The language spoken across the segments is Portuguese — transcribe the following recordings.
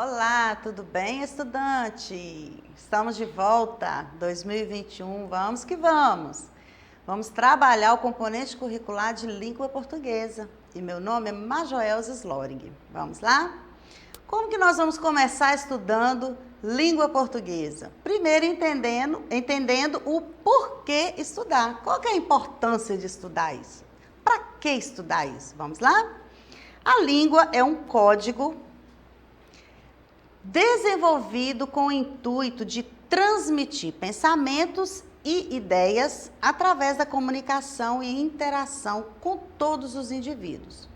Olá, tudo bem, estudante? Estamos de volta, 2021, vamos que vamos! Vamos trabalhar o componente curricular de língua portuguesa. E meu nome é Majoelza Sloring. Vamos lá? Como que nós vamos começar estudando língua portuguesa? Primeiro entendendo o porquê estudar. Qual que é a importância de estudar isso? Para que estudar isso? Vamos lá? A língua é um código desenvolvido com o intuito de transmitir pensamentos e ideias através da comunicação e interação com todos os indivíduos.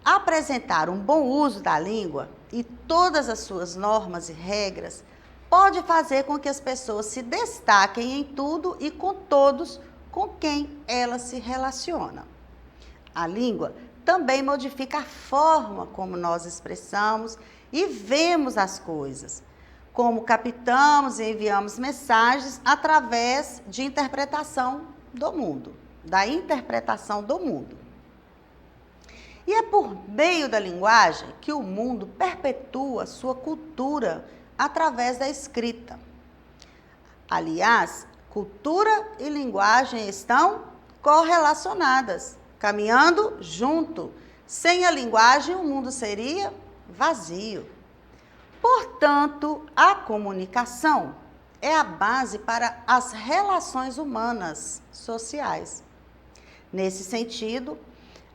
Apresentar um bom uso da língua e todas as suas normas e regras pode fazer com que as pessoas se destaquem em tudo e com todos com quem elas se relacionam. A língua também modifica a forma como nós expressamos e vemos as coisas, como captamos e enviamos mensagens através de interpretação do mundo, da interpretação do mundo. E é por meio da linguagem que o mundo perpetua sua cultura através da escrita. Aliás, cultura e linguagem estão correlacionadas, caminhando junto. Sem a linguagem, o mundo seria vazio. Portanto, a comunicação é a base para as relações humanas sociais. Nesse sentido,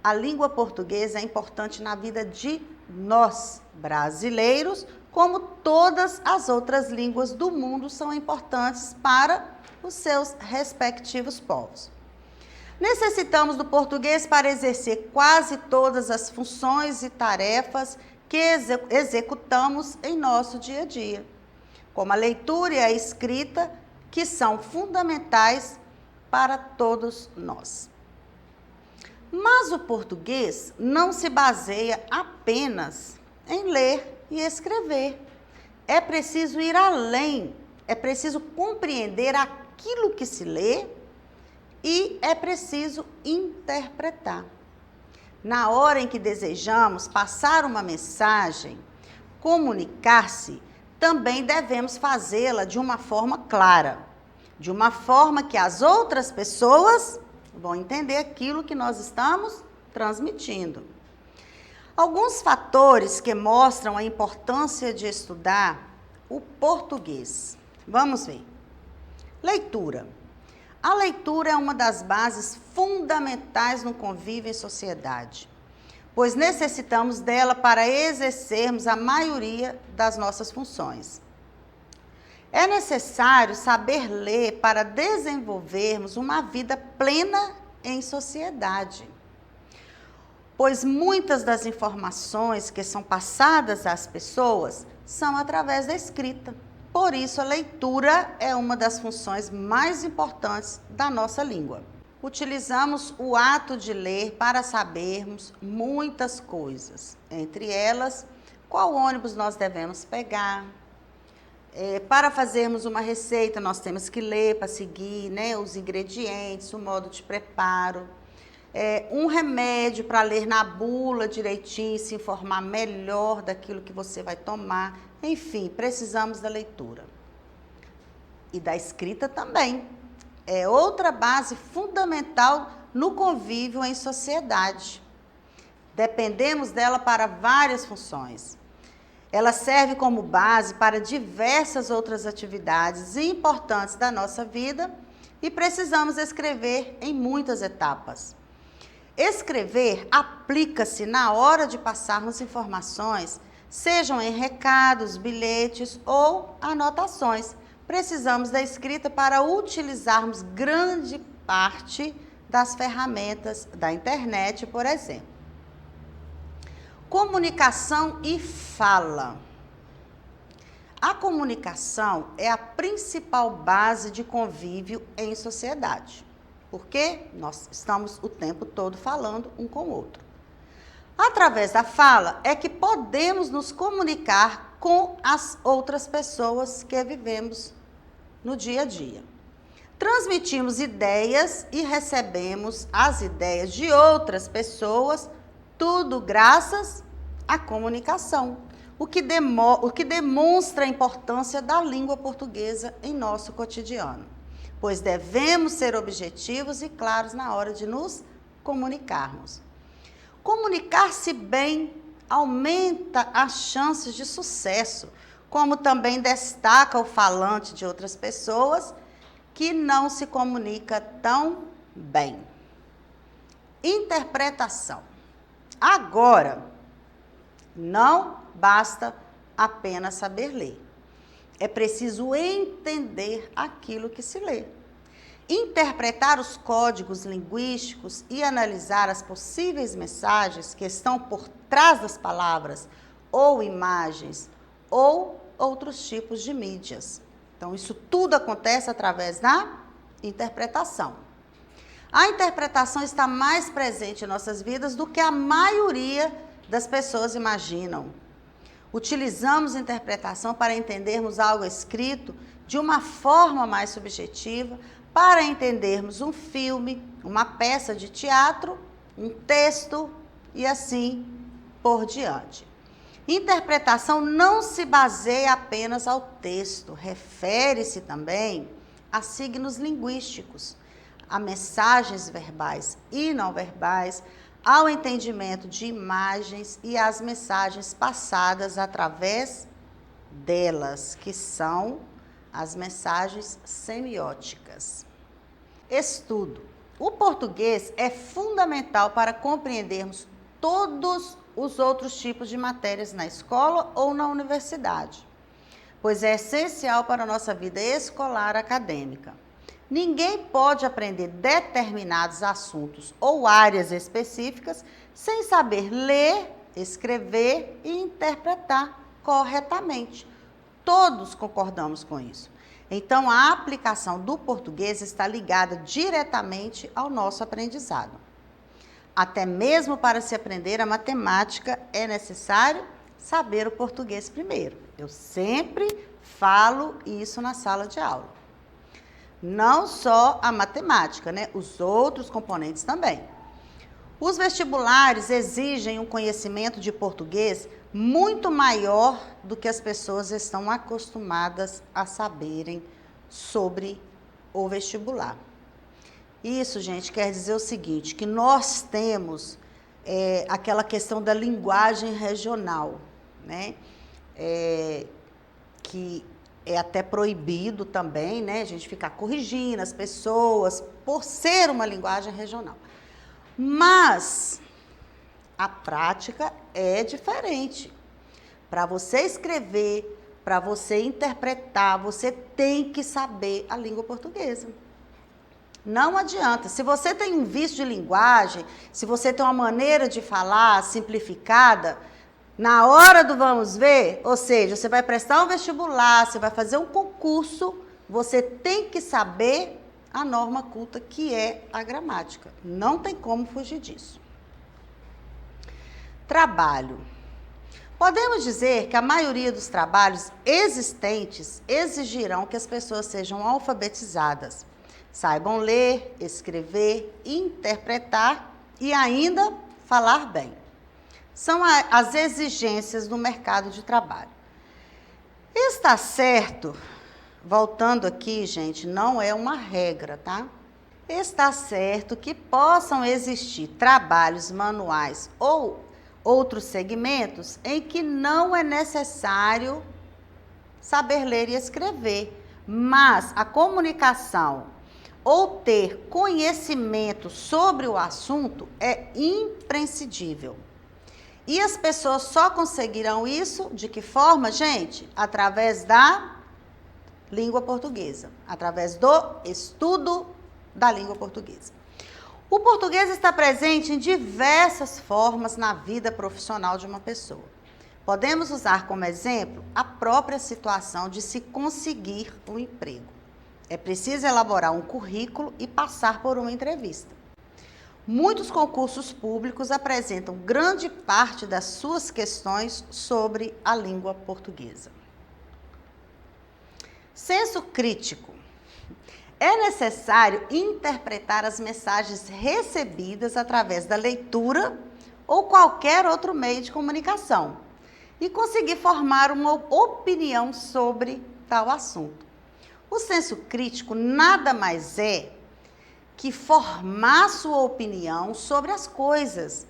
a língua portuguesa é importante na vida de nós, brasileiros, como todas as outras línguas do mundo são importantes para os seus respectivos povos. Necessitamos do português para exercer quase todas as funções e tarefas que executamos em nosso dia a dia, como a leitura e a escrita, que são fundamentais para todos nós. Mas o português não se baseia apenas em ler e escrever. É preciso ir além, é preciso compreender aquilo que se lê e é preciso interpretar. Na hora em que desejamos passar uma mensagem, comunicar-se, também devemos fazê-la de uma forma clara, de uma forma que as outras pessoas vão entender aquilo que nós estamos transmitindo. Alguns fatores que mostram a importância de estudar o português. Vamos ver. Leitura. A leitura é uma das bases fundamentais no convívio em sociedade, pois necessitamos dela para exercermos a maioria das nossas funções. É necessário saber ler para desenvolvermos uma vida plena em sociedade, pois muitas das informações que são passadas às pessoas são através da escrita. Por isso, a leitura é uma das funções mais importantes da nossa língua. Utilizamos o ato de ler para sabermos muitas coisas, entre elas, qual ônibus nós devemos pegar. Para fazermos uma receita, nós temos que ler para seguir, né, os ingredientes, o modo de preparo. Um remédio para ler na bula direitinho, se informar melhor daquilo que você vai tomar. Enfim, precisamos da leitura. E da escrita também. É outra base fundamental no convívio em sociedade. Dependemos dela para várias funções. Ela serve como base para diversas outras atividades importantes da nossa vida e precisamos escrever em muitas etapas. Escrever aplica-se na hora de passarmos informações, sejam em recados, bilhetes ou anotações. Precisamos da escrita para utilizarmos grande parte das ferramentas da internet, por exemplo. Comunicação e fala. A comunicação é a principal base de convívio em sociedade, porque nós estamos o tempo todo falando um com o outro. Através da fala é que podemos nos comunicar com as outras pessoas que vivemos no dia a dia. Transmitimos ideias e recebemos as ideias de outras pessoas, tudo graças à comunicação. o que demonstra a importância da língua portuguesa em nosso cotidiano, pois devemos ser objetivos e claros na hora de nos comunicarmos. Comunicar-se bem aumenta as chances de sucesso, como também destaca o falante de outras pessoas que não se comunica tão bem. Interpretação. Agora, não basta apenas saber ler. É preciso entender aquilo que se lê. Interpretar os códigos linguísticos e analisar as possíveis mensagens que estão por trás das palavras ou imagens ou outros tipos de mídias. Então, isso tudo acontece através da interpretação. A interpretação está mais presente em nossas vidas do que a maioria das pessoas imaginam. Utilizamos interpretação para entendermos algo escrito de uma forma mais subjetiva, para entendermos um filme, uma peça de teatro, um texto e assim por diante. Interpretação não se baseia apenas ao texto, refere-se também a signos linguísticos, a mensagens verbais e não verbais, ao entendimento de imagens e às mensagens passadas através delas, que são as mensagens semióticas. Estudo. O português é fundamental para compreendermos todos os outros tipos de matérias na escola ou na universidade, pois é essencial para a nossa vida escolar acadêmica. Ninguém pode aprender determinados assuntos ou áreas específicas sem saber ler, escrever e interpretar corretamente. Todos concordamos com isso. Então, a aplicação do português está ligada diretamente ao nosso aprendizado. Até mesmo para se aprender a matemática, é necessário saber o português primeiro. Eu sempre falo isso na sala de aula. Não só a matemática, né? Os outros componentes também. Os vestibulares exigem um conhecimento de português muito maior do que as pessoas estão acostumadas a saberem sobre o vestibular. Isso, gente, quer dizer o seguinte, que nós temos aquela questão da linguagem regional, né? Que é até proibido também, né? A gente ficar corrigindo as pessoas por ser uma linguagem regional. Mas a prática é diferente. Para você escrever, para você interpretar, você tem que saber a língua portuguesa. Não adianta. Se você tem um vício de linguagem, se você tem uma maneira de falar simplificada, na hora do vamos ver, ou seja, você vai prestar um vestibular, você vai fazer um concurso, você tem que saber a norma culta, que é a gramática. Não tem como fugir disso. Trabalho. Podemos dizer que a maioria dos trabalhos existentes exigirão que as pessoas sejam alfabetizadas, saibam ler, escrever, interpretar e ainda falar bem. São as exigências do mercado de trabalho. Está certo, voltando aqui, gente, não é uma regra, tá? Está certo que possam existir trabalhos manuais ou outros segmentos em que não é necessário saber ler e escrever, mas a comunicação ou ter conhecimento sobre o assunto é imprescindível. E as pessoas só conseguirão isso de que forma, gente? Através da língua portuguesa, através do estudo da língua portuguesa. O português está presente em diversas formas na vida profissional de uma pessoa. Podemos usar como exemplo a própria situação de se conseguir um emprego. É preciso elaborar um currículo e passar por uma entrevista. Muitos concursos públicos apresentam grande parte das suas questões sobre a língua portuguesa. Senso crítico. É necessário interpretar as mensagens recebidas através da leitura ou qualquer outro meio de comunicação. e conseguir formar uma opinião sobre tal assunto. O senso crítico nada mais é que formar sua opinião sobre as coisas.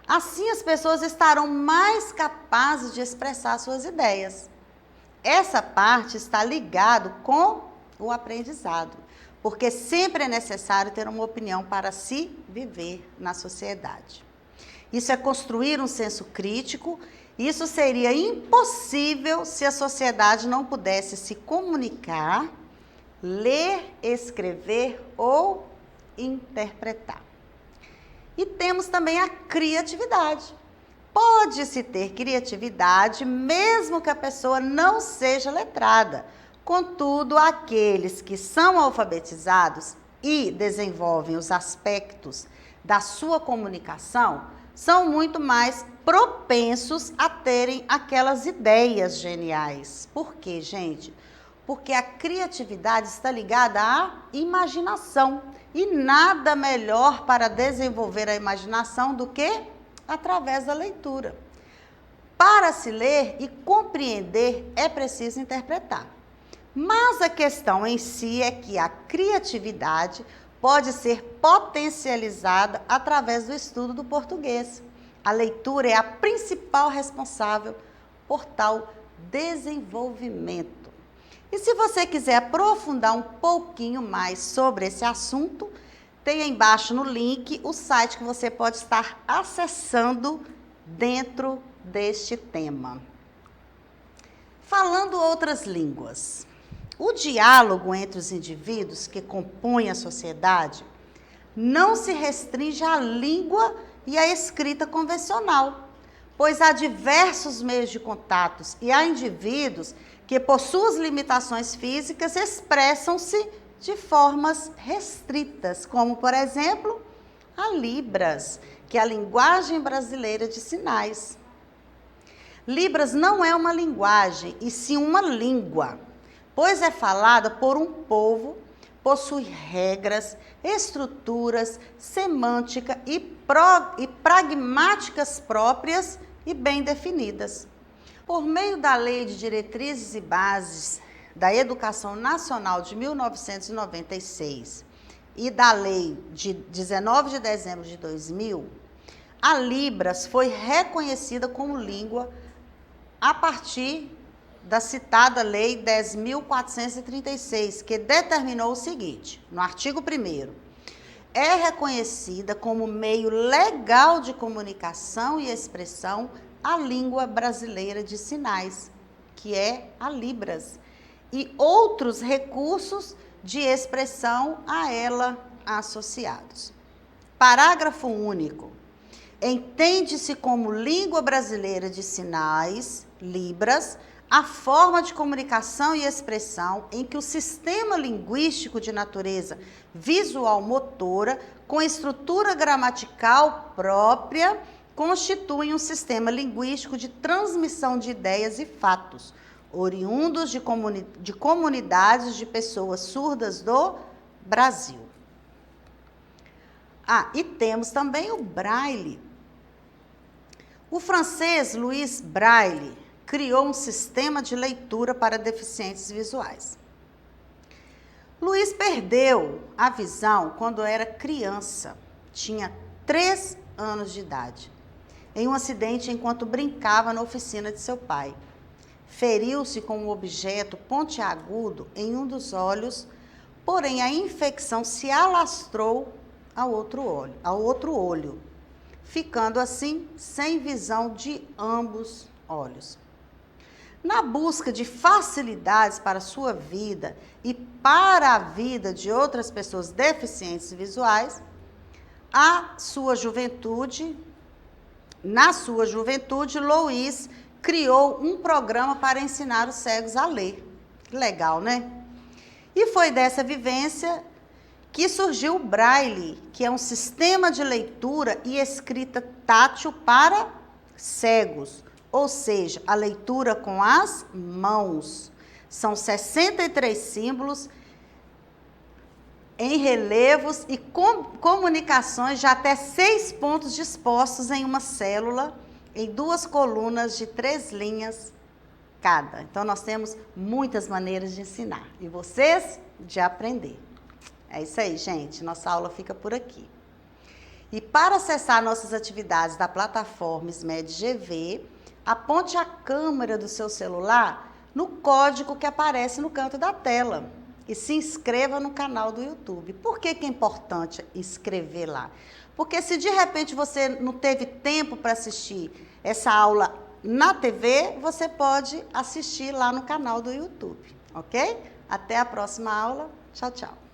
Assim, as pessoas estarão mais capazes de expressar suas ideias. Essa parte está ligada com o aprendizado, porque sempre é necessário ter uma opinião para se viver na sociedade. Isso é construir um senso crítico. Isso seria impossível se a sociedade não pudesse se comunicar, ler, escrever ou interpretar. E temos também a criatividade. Pode-se ter criatividade mesmo que a pessoa não seja letrada. Contudo, aqueles que são alfabetizados e desenvolvem os aspectos da sua comunicação são muito mais propensos a terem aquelas ideias geniais. Por quê, gente? Porque a criatividade está ligada à imaginação. E nada melhor para desenvolver a imaginação do que através da leitura. Para se ler e compreender, é preciso interpretar. Mas a questão em si é que a criatividade pode ser potencializada através do estudo do português. A leitura é a principal responsável por tal desenvolvimento. E se você quiser aprofundar um pouquinho mais sobre esse assunto, tem aí embaixo no link o site que você pode estar acessando dentro deste tema. Falando outras línguas. O diálogo entre os indivíduos que compõem a sociedade não se restringe à língua e à escrita convencional, pois há diversos meios de contatos e há indivíduos que, por suas limitações físicas, expressam-se de formas restritas, como, por exemplo, a Libras, que é a linguagem brasileira de sinais. Libras não é uma linguagem, e sim uma língua, pois é falada por um povo, possui regras, estruturas, semântica e pragmáticas próprias e bem definidas. Por meio da Lei de Diretrizes e Bases da Educação Nacional de 1996 e da Lei de 19 de dezembro de 2000, a Libras foi reconhecida como língua a partir da citada Lei 10.436, que determinou o seguinte, no artigo 1º, é reconhecida como meio legal de comunicação e expressão a língua brasileira de sinais, que é a Libras, e outros recursos de expressão a ela associados. Parágrafo único. Entende-se como língua brasileira de sinais, Libras, a forma de comunicação e expressão em que o sistema linguístico de natureza visual-motora, com estrutura gramatical própria, constituem um sistema linguístico de transmissão de ideias e fatos, oriundos de comunidades de pessoas surdas do Brasil. E temos também o Braille. O francês Louis Braille criou um sistema de leitura para deficientes visuais. Louis perdeu a visão quando era criança, tinha 3 anos de idade, em um acidente enquanto brincava na oficina de seu pai. Feriu-se com um objeto pontiagudo em um dos olhos, porém a infecção se alastrou ao outro olho, ficando assim sem visão de ambos olhos. Na busca de facilidades para a sua vida e para a vida de outras pessoas deficientes visuais, na sua juventude, Louis criou um programa para ensinar os cegos a ler. Legal, né? E foi dessa vivência que surgiu o Braille, que é um sistema de leitura e escrita tátil para cegos, ou seja, a leitura com as mãos. São 63 símbolos em relevos e comunicações de até 6 pontos dispostos em uma célula, em 2 colunas de 3 linhas cada. Então, nós temos muitas maneiras de ensinar e vocês de aprender. É isso aí, gente. Nossa aula fica por aqui. E para acessar nossas atividades da plataforma SMED GV, aponte a câmera do seu celular no código que aparece no canto da tela e se inscreva no canal do YouTube. Por que que é importante inscrever lá? Porque se de repente você não teve tempo para assistir essa aula na TV, você pode assistir lá no canal do YouTube, ok? Até a próxima aula. Tchau, tchau.